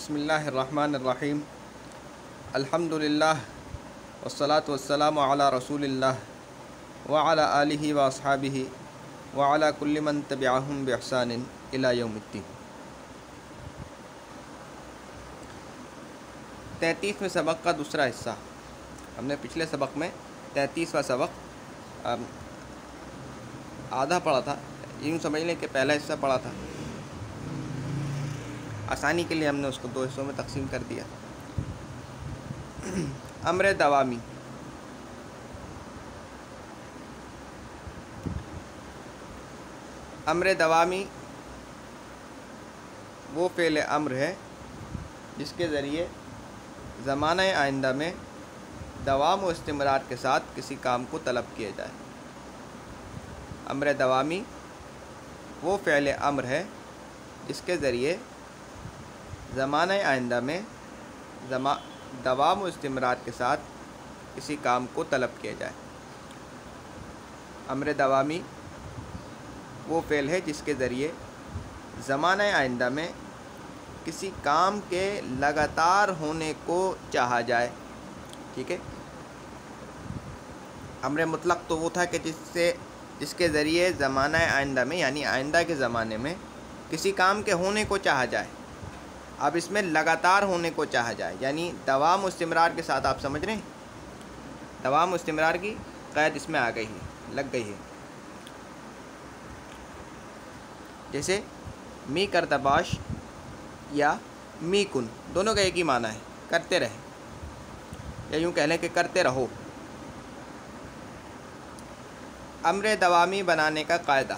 بسم اللہ الرحمن الرحیم الحمد للہ والصلاة والسلام علی رسول اللہ وعلی آلہ واصحابہ وعلی کل من تبعہم بإحسان الی یوم الدین۔ 33ویں سبق کا دوسرا حصہ۔ ہم نے پچھلے سبق میں 33واں سبق آدھا پڑھا تھا، یوں سمجھ لیں کہ پہلا حصہ پڑھا تھا، آسانی کے لیے ہم نے اس کو دو حصوں میں تقسیم کر دیا۔ امر دوامی۔ امر دوامی وہ فعل امر ہے جس کے ذریعے زمانہ آئندہ میں دوام و استمرار کے ساتھ کسی کام کو طلب کیا جائے۔ امر دوامی وہ فعل امر ہے جس کے ذریعے زمانہ آئندہ میں دوام و استمرار کے ساتھ کسی کام کو طلب کیا جائے۔ امر دوامی وہ فعل ہے جس کے ذریعے زمانہ آئندہ میں کسی کام کے لگاتار ہونے کو چاہا جائے۔ ٹھیک ہے، امر مطلق تو وہ تھا کہ جس کے ذریعے زمانہ آئندہ میں یعنی آئندہ کے زمانے میں کسی کام کے ہونے کو چاہا جائے۔ اب اس میں لگاتار ہونے کو چاہا جائے، یعنی دوام و استمرار کے ساتھ، آپ سمجھ رہے ہیں، دوام و استمرار کی قید اس میں آ گئی ہے، لگ گئی ہے۔ جیسے می کردباش یا می کن، دونوں کا ایک ہی معنی ہے، کرتے رہے، یا یوں کہہ لیں کہ کرتے رہو۔ امر دوامی بنانے کا قاعدہ۔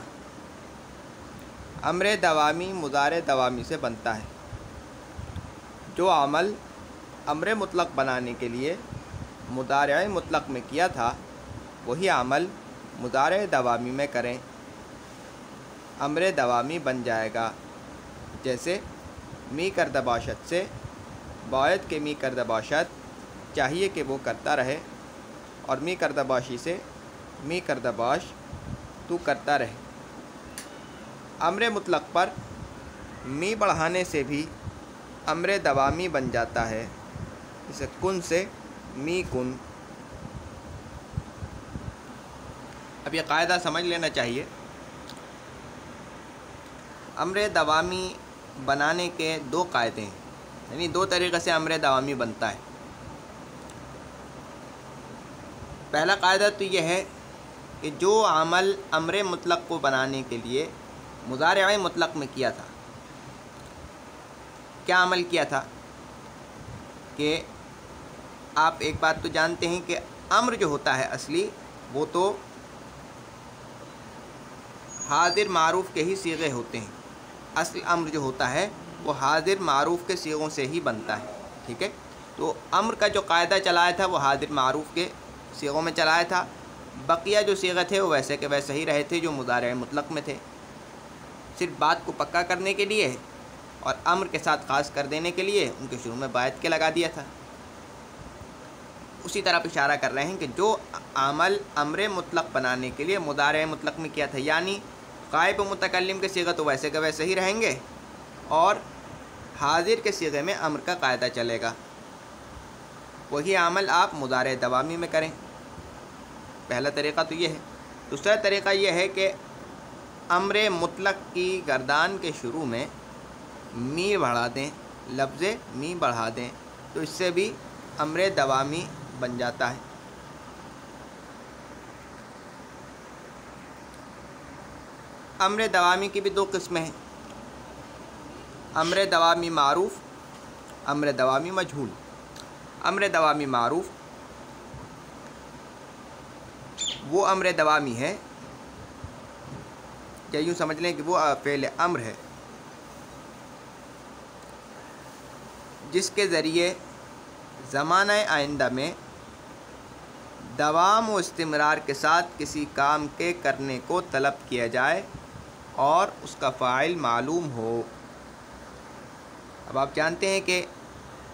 امر دوامی مضارع دوامی سے بنتا ہے۔ جو عمل امر مطلق بنانے کے لیے مضارع مطلق میں کیا تھا وہی عمل مضارع دوامی میں کریں، امر دوامی بن جائے گا۔ جیسے می کردباشت سے باید کہ می کردباشت چاہیے کہ وہ کرتا رہے، اور می کردباشی سے می کردباش تو کرتا رہے۔ امر مطلق پر می بڑھانے سے بھی امر دوامی بن جاتا ہے، جیسے کن سے می کن۔ اب یہ قاعدہ سمجھ لینا چاہیے۔ امر دوامی بنانے کے دو قاعدے ہیں، یعنی دو طریقے سے امر دوامی بنتا ہے۔ پہلا قاعدہ تو یہ ہے کہ جو عمل امر مطلق کو بنانے کے لیے مضارع مطلق میں کیا تھا، کیا عمل کیا تھا کہ آپ ایک بات تو جانتے ہیں کہ امر جو ہوتا ہے اصلی وہ تو حاضر معروف کے ہی صیغے ہوتے ہیں۔ اصل امر جو ہوتا ہے وہ حاضر معروف کے صیغوں سے ہی بنتا ہے۔ ٹھیک ہے، تو امر کا جو قاعدہ چلایا تھا وہ حاضر معروف کے صیغوں میں چلایا تھا، بقیہ جو صیغے تھے وہ ویسے کے ویسے ہی رہے تھے جو مضارع مطلق میں تھے۔ صرف بات کو پکا کرنے کے لیے اور امر کے ساتھ خاص کر دینے کے لیے ان کے شروع میں باید کے لگا دیا تھا۔ اسی طرح اشارہ کر رہے ہیں کہ جو عمل امر مطلق بنانے کے لیے مضارع مطلق میں کیا تھا، یعنی غائب و متکلم کے صیغے تو ویسے کے ویسے ہی رہیں گے، اور حاضر کے صیغے میں امر کا قاعدہ چلے گا، وہی عمل آپ مضارع دوامی میں کریں۔ پہلا طریقہ تو یہ ہے۔ دوسرا طریقہ یہ ہے کہ امر مطلق کی گردان کے شروع میں می بڑھا دیں، لفظ می بڑھا دیں، تو اس سے بھی امر دوامی بن جاتا ہے۔ امر دوامی کی بھی دو قسمیں ہیں، امر دوامی معروف، امر دوامی مجہول۔ امر دوامی معروف وہ امر دوامی ہے، یا یوں سمجھ لیں کہ وہ فعل امر ہے جس کے ذریعے زمانہ آئندہ میں دوام و استمرار کے ساتھ کسی کام کے کرنے کو طلب کیا جائے اور اس کا فاعل معلوم ہو۔ اب آپ جانتے ہیں کہ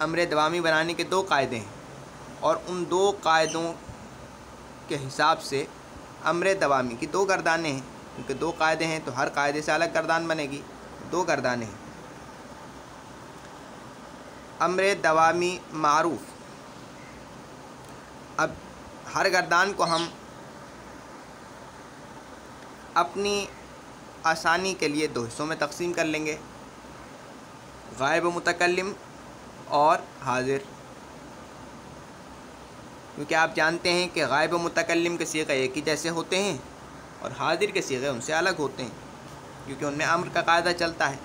امر دوامی بنانے کے دو قاعدے ہیں، اور ان دو قاعدوں کے حساب سے امر دوامی کی دو گردانیں ہیں، کیونکہ دو قاعدے ہیں تو ہر قاعدے سے الگ گردان بنے گی، دو گردانیں ہیں۔ امر دوامی معروف۔ اب ہر گردان کو ہم اپنی آسانی کے لیے دو حصوں میں تقسیم کر لیں گے، غائب و متکلم اور حاضر، کیونکہ آپ جانتے ہیں کہ غائب و متکلم کے صیغے ایک ہی جیسے ہوتے ہیں اور حاضر کے صیغے ان سے الگ ہوتے ہیں، کیونکہ ان میں امر کا قاعدہ چلتا ہے۔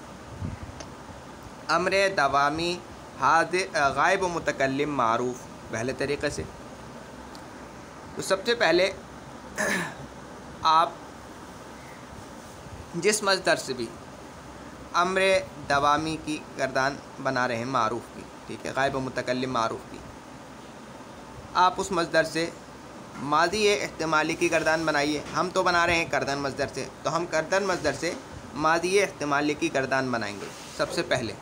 امر دوامی حاضر غائب و متکلم معروف پہلے طریقے سے۔ تو سب سے پہلے آپ جس مصدر سے بھی امر دوامی کی گردان بنا رہے ہیں معروف کی، ٹھیک ہے، غائب و متکلم معروف کی، آپ اس مصدر سے ماضی احتمالی کی گردان بنائیے۔ ہم تو بنا رہے ہیں کردن مصدر سے، تو ہم کردن مصدر سے ماضی احتمالی کی گردان بنائیں گے سب سے پہلے۔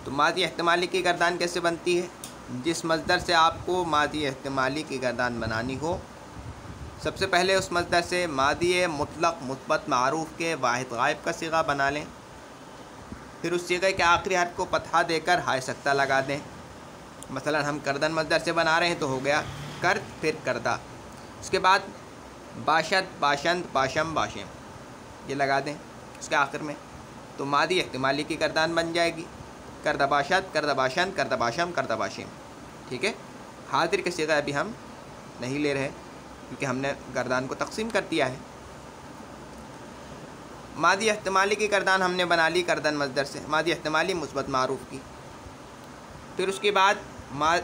تو ماضی احتمالی کی گردان کیسے بنتی ہے؟ جس مصدر سے آپ کو ماضی احتمالی کی گردان بنانی ہو، سب سے پہلے اس مصدر سے ماضی مطلق مثبت معروف کے واحد غائب کا صیغہ بنا لیں، پھر اس صیغے کے آخری حرف کو فتحہ دے کر ہائے سکتہ لگا دیں۔ مثلا ہم کردن مصدر سے بنا رہے ہیں تو ہو گیا کرد پھر کردہ، اس کے بعد باشد باشند باشم باشم یہ لگا دیں اس کے آخر میں، تو ماضی احتمالی کی گردان بن جائے گی، کردہ باشد کردہ باشند کردہ باشم کردہ باشم، ٹھیک ہے۔ حاضر کے صیغہ ابھی ہم نہیں لے رہے کیونکہ ہم نے گردان کو تقسیم کر دیا ہے۔ ماضی احتمالی کی گردان ہم نے بنا لی کردن مصدر سے، ماضی احتمالی مثبت معروف کی، پھر اس کے بعد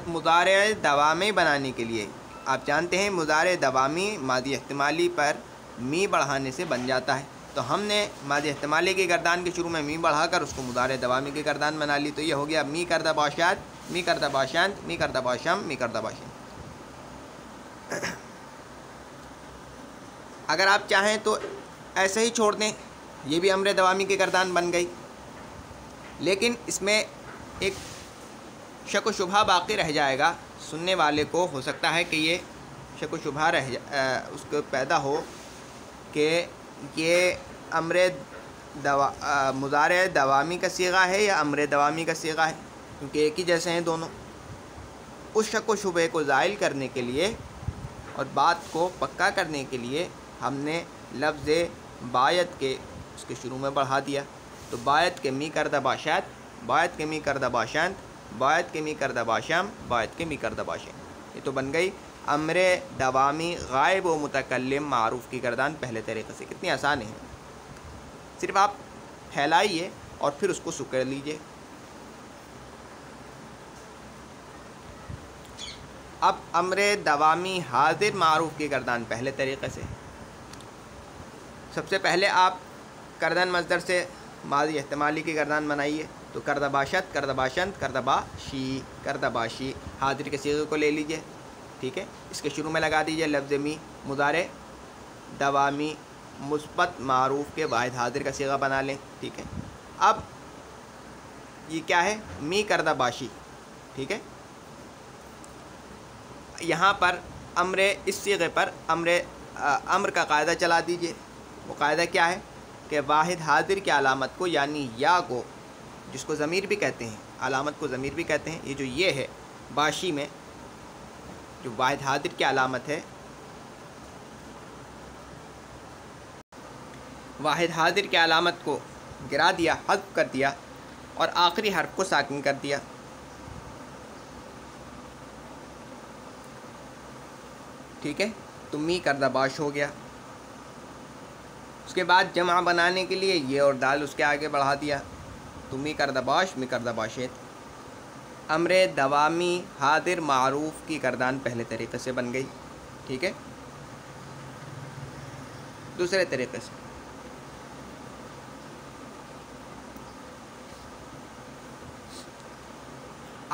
مضارع دوامی بنانے کے لیے آپ جانتے ہیں مضارع دوامی ماضی احتمالی پر می بڑھانے سے بن جاتا ہے، تو ہم نے ماضی احتمالی کی گردان کے شروع میں می بڑھا کر اس کو مضارع دوامی کی گردان بنا لی، تو یہ ہو گیا می کردہ باشد می کردہ باشند می کردہ باشم می کردہ باشم۔ اگر آپ چاہیں تو ایسے ہی چھوڑ دیں، یہ بھی امر دوامی کی گردان بن گئی، لیکن اس میں ایک شک و شبہ باقی رہ جائے گا، سننے والے کو ہو سکتا ہے کہ یہ شک و شبہ اس کو پیدا ہو کہ یہ مضارع دوامی کا صیغہ ہے یا امر دوامی کا صیغہ ہے، کیونکہ ایک ہی جیسے ہیں دونوں۔ اس شک و شبہ کو زائل کرنے کے لیے اور بات کو پکا کرنے کے لیے ہم نے لفظ بایت کے اس کے شروع میں بڑھا دیا، تو بایت کے می کردہ باشد بایت کے می کردہ باشند بایت کے می کردہ باشم بایت کے می کردہ باشم، یہ تو بن گئی امر دوامی غائب و متکلم معروف کی گردان پہلے طریقے سے۔ کتنی آسان ہے، صرف آپ پھیلائیے اور پھر اس کو سکڑ لیجئے۔ اب امر دوامی حاضر معروف کی گردان پہلے طریقے سے۔ سب سے پہلے آپ کردن مصدر سے ماضی احتمالی کی گردان بنائیے، تو کردہ باشد کردہ باشند کردہ باشی حاضر کے صیغے کو لے لیجئے، ٹھیک ہے، اس کے شروع میں لگا دیجئے لفظ می، مضارع دوامی مثبت معروف کے واحد حاضر کا صیغہ بنا لیں، ٹھیک ہے۔ اب یہ کیا ہے؟ می کردہ باشی، ٹھیک ہے۔ یہاں پر امر اس صیغے پر امر کا قاعدہ چلا دیجئے۔ وہ قاعدہ کیا ہے کہ واحد حاضر کی علامت کو، یعنی یا کو، جس کو ضمیر بھی کہتے ہیں، علامت کو ضمیر بھی کہتے ہیں، یہ جو یہ ہے باشی میں جو واحد حاضر کی علامت ہے، واحد حاضر کی علامت کو گرا دیا، حذف کر دیا اور آخری حرف کو ساکن کر دیا، ٹھیک ہے، تو می کردہ باش ہو گیا۔ اس کے بعد جمع بنانے کے لیے یہ اور دال اس کے آگے بڑھا دیا، تو می کردہ باش می کردہ باشیت۔ امر دوامی حاضر معروف کی گردان پہلے طریقے سے بن گئی، ٹھیک ہے۔ دوسرے طریقے سے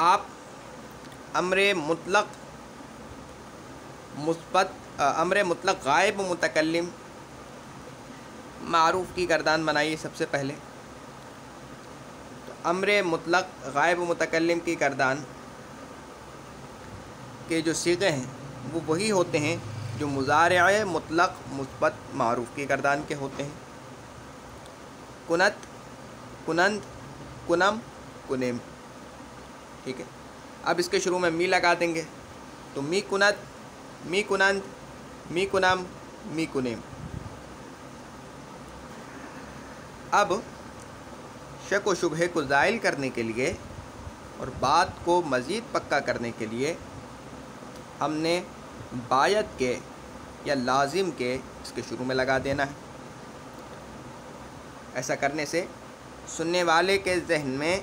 آپ امر مطلق غائب متکلم معروف کی گردان بنائیے سب سے پہلے۔ تو امر مطلق غائب متکلم کی گردان کے جو صیغے ہیں وہ وہی ہوتے ہیں جو مضارع مطلق مثبت معروف کی گردان کے ہوتے ہیں۔ کنت کنند کنم کنیم، ٹھیک ہے. اب اس کے شروع میں می لگا دیں گے تو می کنت می کنند می کنم می کنیم. اب شک و شبہے کو زائل کرنے کے لیے اور بات کو مزید پکا کرنے کے لیے ہم نے بایت کے یا لازم کے اس کے شروع میں لگا دینا ہے. ایسا کرنے سے سننے والے کے ذہن میں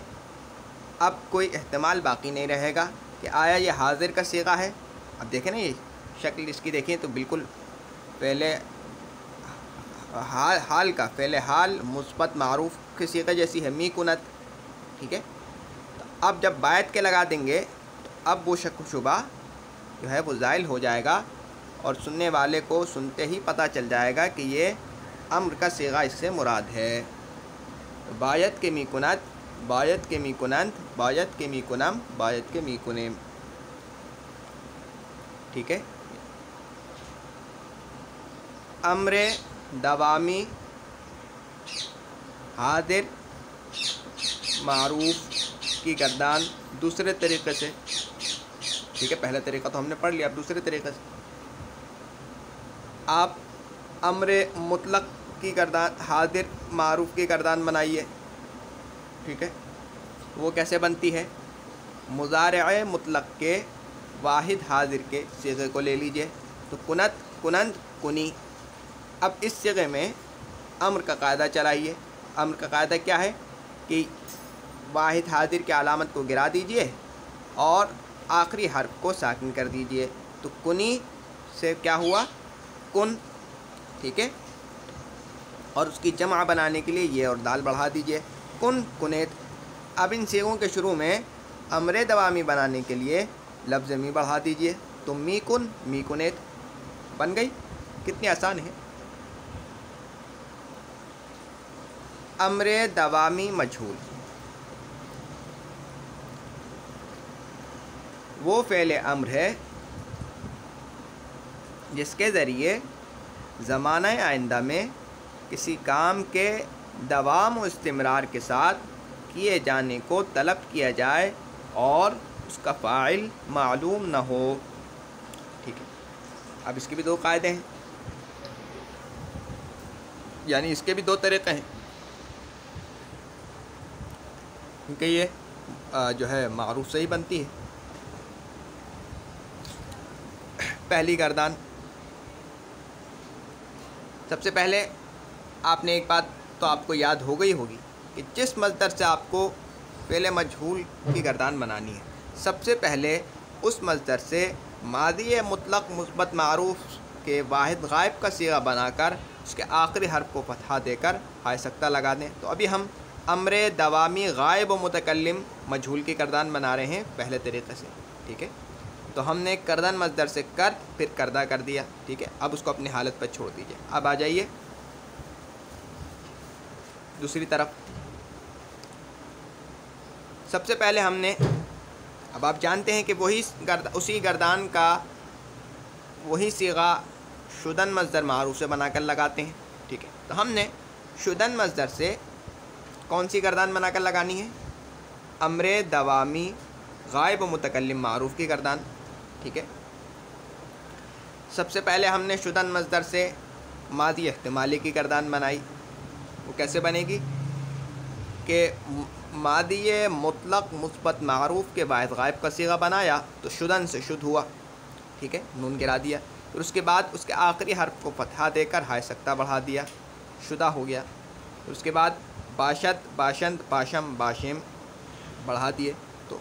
اب کوئی احتمال باقی نہیں رہے گا کہ آیا یہ حاضر کا صیغہ ہے. اب دیکھیں نا یہ شکل اس کی دیکھیں تو بالکل پہلے حال کا فعل حال مثبت معروف کے صیغہ جیسی ہے می کنت، ٹھیک ہے. تو اب جب بایت کے لگا دیں گے تو اب وہ شک و شبہ جو ہے وہ زائل ہو جائے گا اور سننے والے کو سنتے ہی پتہ چل جائے گا کہ یہ امر کا صیغہ اس سے مراد ہے. بایت کے می کنت بایت کے می کنند بایت کے می کنم بایت کے می کنیم، ٹھیک ہے. امر دوامی حاضر معروف کی گردان دوسرے طریقے سے، ٹھیک ہے. پہلا طریقہ تو ہم نے پڑھ لیا، اب دوسرے طریقے سے آپ امر مطلق کی گردان حاضر معروف کی گردان بنائیے، ٹھیک ہے. وہ کیسے بنتی ہے؟ مضارع مطلق کے واحد حاضر کے صیغے کو لے لیجئے تو کنت کنند کنی. اب اس صیغے میں امر کا قاعدہ چلائیے. امر کا قاعدہ کیا ہے کہ واحد حاضر کی علامت کو گرا دیجئے اور آخری حرف کو ساکن کر دیجئے تو کنی سے کیا ہوا؟ کن، ٹھیک ہے. اور اس کی جمع بنانے کے لیے یہ اور دال بڑھا دیجئے کن کنیت. اب ان صیغوں کے شروع میں امر دوامی بنانے کے لیے لفظ می بڑھا دیجئے تو می کن می کنیت بن گئی. کتنی آسان ہے. امر دوامی مجہول وہ فعل امر ہے جس کے ذریعے زمانہ آئندہ میں کسی کام کے دوام و استمرار کے ساتھ کیے جانے کو طلب کیا جائے اور اس کا فاعل معلوم نہ ہو، ٹھیک ہے. اب اس کے بھی دو قاعدے ہیں، یعنی اس کے بھی دو طریقے ہیں کیونکہ یہ جو ہے معروف سے ہی بنتی ہے. پہلی گردان، سب سے پہلے آپ نے ایک بات تو آپ کو یاد ہو گئی ہوگی کہ جس مصدر سے آپ کو فعل مجہول کی گردان بنانی ہے سب سے پہلے اس مصدر سے ماضی مطلق مثبت معروف کے واحد غائب کا صیغہ بنا کر اس کے آخری حرف کو فتحہ دے کر ہائے سکتہ لگا دیں. تو ابھی ہم امر دوامی غائب و متکلم مجہول کی گردان بنا رہے ہیں پہلے طریقے سے، ٹھیک ہے. تو ہم نے کردن مصدر سے کرد پھر کردہ کر دیا، ٹھیک ہے. اب اس کو اپنی حالت پر چھوڑ دیجئے. اب آ جائیے دوسری طرف. سب سے پہلے ہم نے، اب آپ جانتے ہیں کہ اسی گردان کا وہی صیغہ شدن مصدر معروف سے بنا کر لگاتے ہیں، ٹھیک ہے. تو ہم نے شدن مصدر سے کون سی گردان بنا کر لگانی ہے؟ امر دوامی غائب و متکلم معروف کی گردان، ٹھیک ہے. سب سے پہلے ہم نے شدن مصدر سے ماضی احتمالی کی گردان بنائی. وہ کیسے بنے گی کہ ماضی مطلق مثبت معروف کے واحد غائب کا صیغہ بنایا تو شدن سے شد ہوا، ٹھیک ہے، نون گرا دیا. پھر اس کے بعد اس کے آخری حرف کو فتحہ دے کر ہائے سکتہ بڑھا دیا، شدہ ہو گیا. پھر اس کے بعد باشد باشند باشم باشم بڑھا دیے تو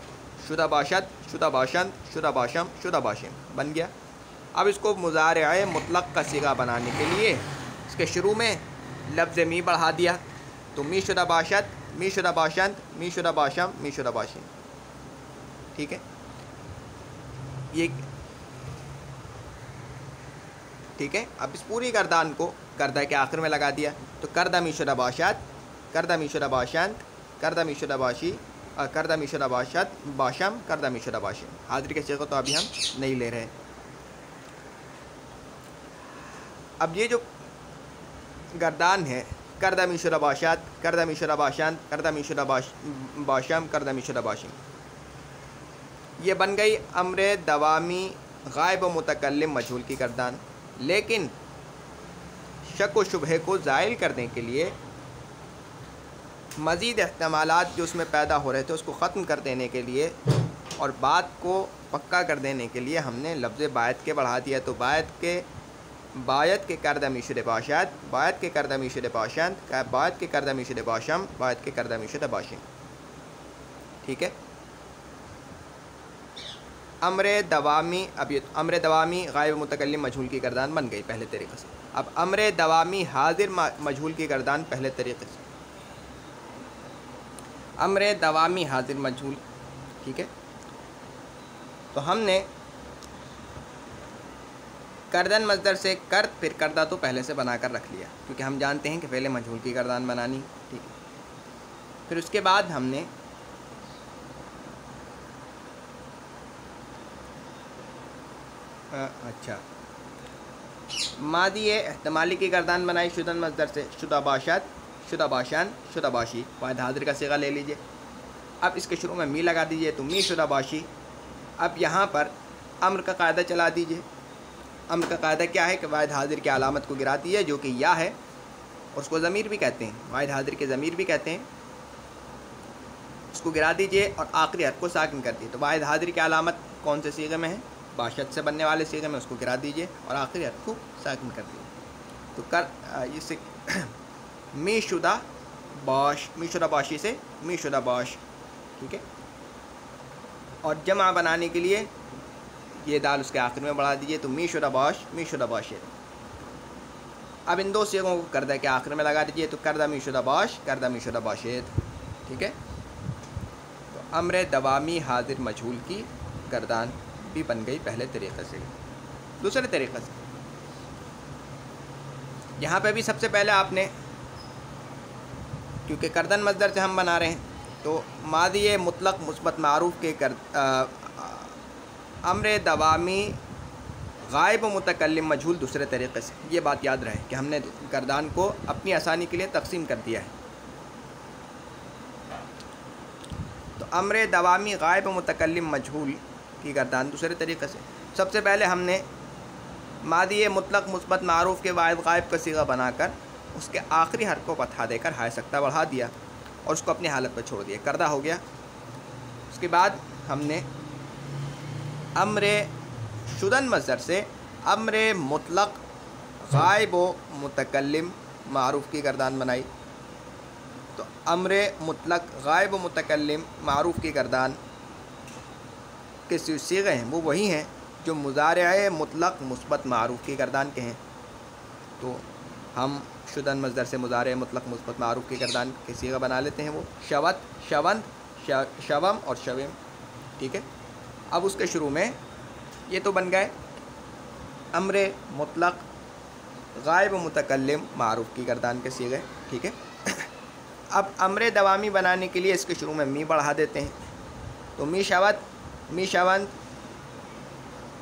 شدہ باشد شدہ باشند شدہ باشم شدہ باشم بن گیا. اب اس کو مضارع مطلق کا صیغہ بنانے کے لیے اس کے شروع میں لفظ می بڑھا دیا تو می شدہ باشد می شدہ باشند می شدہ باشم می شدہ باشم، ٹھیک ہے. یہ ٹھیک ہے. اب اس پوری گردان کو کردہ کے آخر میں لگا دیا تو کردہ می شدہ باشد کردہ می شدہ باشند کردہ می شدہ باشی اور کردہ می شدہ باشد باشم کردہ می شدہ باشم. حاضر کے صیغہ تو ابھی ہم نہیں لے رہے. اب یہ جو گردان ہے کردہ می شدہ باشد، کردہ می شدہ باشند، کردہ می شدہ باشم، کردہ می شدہ باشیم. یہ بن گئی امر دوامی غائب و متکلم مجہول کی گردان. لیکن شک و شبہے کو زائل کرنے کے لیے مزید احتمالات جو اس میں پیدا ہو رہے تھے اس کو ختم کر دینے کے لیے اور بات کو پکا کر دینے کے لیے ہم نے لفظ باعت کے بڑھا دیا. تو باعت کے کردہ می شدہ باشد، باعت کے کردہ می شدہ باشند، باعت کے کردہ می شدہ باشم، باعت کے کردہ می شدہ باشم. ٹھیک ہے. امر دوامی، اب یہ امر دوامی غائب متکلم مجہول کی گردان بن گئی پہلے طریقے سے. اب امر دوامی حاضر مجہول کی گردان پہلے طریقے سے. امر دوامی حاضر مجہول. ٹھیک ہے. تو ہم نے کردن مصدر سے کرد پھر کردہ تو پہلے سے بنا کر رکھ لیا کیونکہ ہم جانتے ہیں کہ پہلے مجہول کی گردان بنانی. ٹھیک ہے. پھر اس کے بعد ہم نے ماضی احتمالی کی گردان بنائی شدن مصدر سے شدہ باشد، شدہ باشند، شدہ باشی. واحد حاضر کا صیغہ لے لیجئے. اب اس کے شروع میں می لگا دیجئے تو می شدہ باشی. اب یہاں پر امر کا قاعدہ چلا دیجئے. امر کا قاعدہ کیا ہے کہ واحد حاضر کی علامت کو گرا دیجئے جو کہ یا ہے اور اس کو ضمیر بھی کہتے ہیں، واحد حاضر کے ضمیر بھی کہتے ہیں. اس کو گرا دیجئے اور آخری حرف کو ساکن کر دیجئے. تو واحد حاضر کی علامت کون سے صیغے میں ہے؟ باشد سے بننے والے صیغے میں. اس کو گرا دیجئے اور آخری حرف کو ساکن کر دیجئے. تو اس می شدہ باش، می شدہ باشی سے می شدہ باش. ٹھیک ہے. اور جمع بنانے کے لیے یہ دال اس کے آخر میں بڑھا دیجئے تو می شدہ باش، می شدہ باشد. اب ان دو صیغوں کو کردہ کے آخر میں لگا دیجئے تو کردہ می شدہ باش، کردہ می شدہ باشد. ٹھیک ہے. تو امر دوامی حاضر مجہول کی گردان بھی بن گئی پہلے طریقے سے. دوسرے طریقے سے یہاں پہ بھی سب سے پہلے آپ نے، کیونکہ کردن مصدر سے ہم بنا رہے ہیں تو ماضی مطلق مثبت معروف کے امر دوامی غائب و متکلم مجہول دوسرے طریقے سے. یہ بات یاد رہے کہ ہم نے گردان کو اپنی آسانی کے لیے تقسیم کر دیا ہے. تو امر دوامی غائب و متکلم مجہول کی گردان دوسرے طریقے سے. سب سے پہلے ہم نے ماضی مطلق مثبت معروف کے واحد غائب کا صیغہ بنا کر اس کے آخری حرف کو فتحہ دے کر ہائے سکتہ بڑھا دیا اور اس کو اپنی حالت پر چھوڑ دیا، کردہ ہو گیا. اس کے بعد ہم نے امر شدن مصدر سے امر مطلق غائب و متکلم معروف کی گردان بنائی. تو امر مطلق غائب و متکلم معروف کی گردان کے صیغے ہیں وہ وہی ہیں جو مضارع مطلق مثبت معروف کی گردان کے ہیں. تو ہم شدن مصدر سے مضارع مطلق مثبت معروف کی گردان کے صیغہ بنا لیتے ہیں، وہ شوت، شوند، شوم اور شویم. ٹھیک ہے. اب اس کے شروع میں یہ تو بن گئے امر مطلق غائب و متکلم معروف کی گردان کے صیغے. ٹھیک ہے. اب امر دوامی بنانے کے لیے اس کے شروع میں می بڑھا دیتے ہیں تو می شوت، می شوند،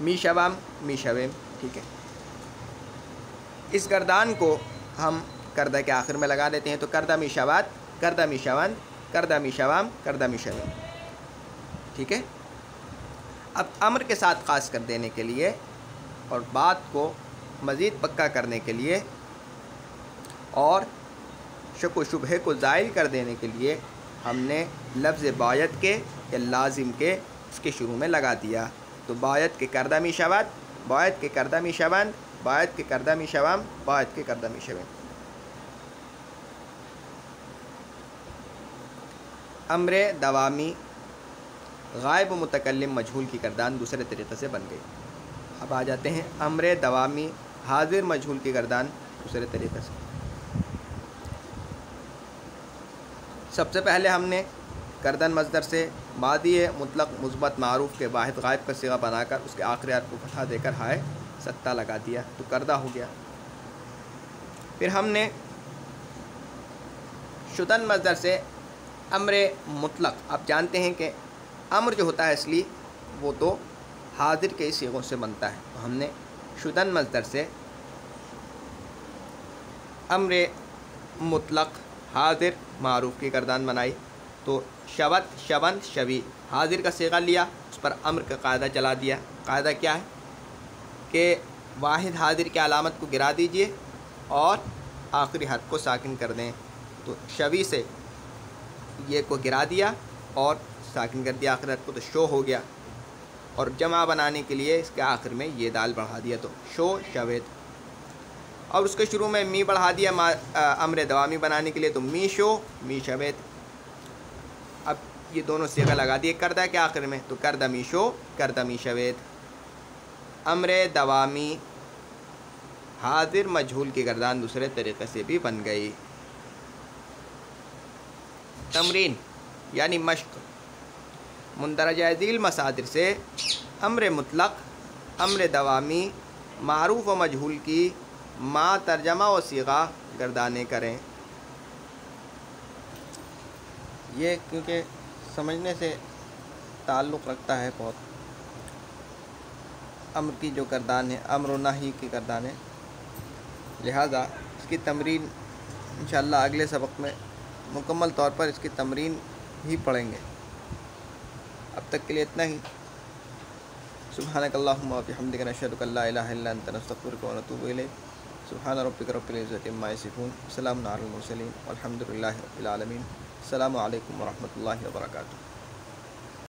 می شوم، می شویم. ٹھیک ہے. اس گردان کو ہم کردہ کے آخر میں لگا دیتے ہیں تو کردہ می شوت، کردہ می شوند، کردہ می شوم، کردہ می شویم. ٹھیک ہے. اب امر کے ساتھ خاص کر دینے کے لیے اور بات کو مزید پکا کرنے کے لیے اور شک و شبہے کو زائل کر دینے کے لیے ہم نے لفظ باعت کے یا لازم کے اس کے شروع میں لگا دیا. تو باعت کے کردہ می شوت، باعت کے کردہ می شوند، باعت کے کردہ می شوم، باعت کے کردہ می شویم. امر دوامی غائب و متکلم مجہول کی گردان دوسرے طریقے سے بن گئی. اب آ جاتے ہیں امر دوامی حاضر مجہول کی گردان دوسرے طریقے سے. سب سے پہلے ہم نے کردن مصدر سے ماضی مطلق مثبت معروف کے واحد غائب کا صیغہ بنا کر اس کے آخری حرف کو فتحہ دے کر ہائے سکتہ لگا دیا تو کردہ ہو گیا. پھر ہم نے شدن مصدر سے امر مطلق، آپ جانتے ہیں کہ امر جو ہوتا ہے اصلی وہ تو حاضر کے صیغوں سے بنتا ہے. تو ہم نے شدن مصدر سے امر مطلق حاضر معروف کی گردان بنائی تو شوت شون شوی حاضر کا صیغہ لیا، اس پر امر کا قاعدہ چلا دیا۔ قاعدہ کیا ہے کہ واحد حاضر کی علامت کو گرا دیجئے اور آخری حرف کو ساکن کر دیں، تو شوی سے یہ کو گرا دیا اور ساکن کر دیا آخری حرف کو، تو شو ہو گیا، اور جمع بنانے کے لیے اس کے آخر میں یہ دال بڑھا دیا تو شو شویت، اور اس کے شروع میں می بڑھا دیا امر دوامی بنانے کے لیے تو می شو می شویت۔ اب یہ دونوں صیغہ لگا دیے کردہ کے آخر میں تو کردہ می شو کردہ می شویت۔ امر دوامی حاضر مجہول کی گردان دوسرے طریقے سے بھی بن گئی۔ تمرین یعنی مشق، مندرجہ ذیل مصادر سے امر مطلق امر دوامی معروف و مجہول کی ما ترجمہ و صیغہ گردانیں کریں۔ یہ کیونکہ سمجھنے سے تعلق رکھتا ہے بہت، امر کی جو گردان ہے امر و نہی کی گردان ہے، لہٰذا اس کی تمرین انشاءاللہ اگلے سبق میں مکمل طور پر اس کی تمرین ہی پڑھیں گے۔ اب تک کے لیے اتنا ہی۔ سبحانک اللہم و بحمدک نشہد ان لا الہ الا انت نستغفرک و نتوب الیک۔ سبحان ربک رب العزۃ عما یصفون، سلام علی المرسلین والحمد للہ رب العالمین۔ السلام علیکم ورحمۃ اللہ وبرکاتہ۔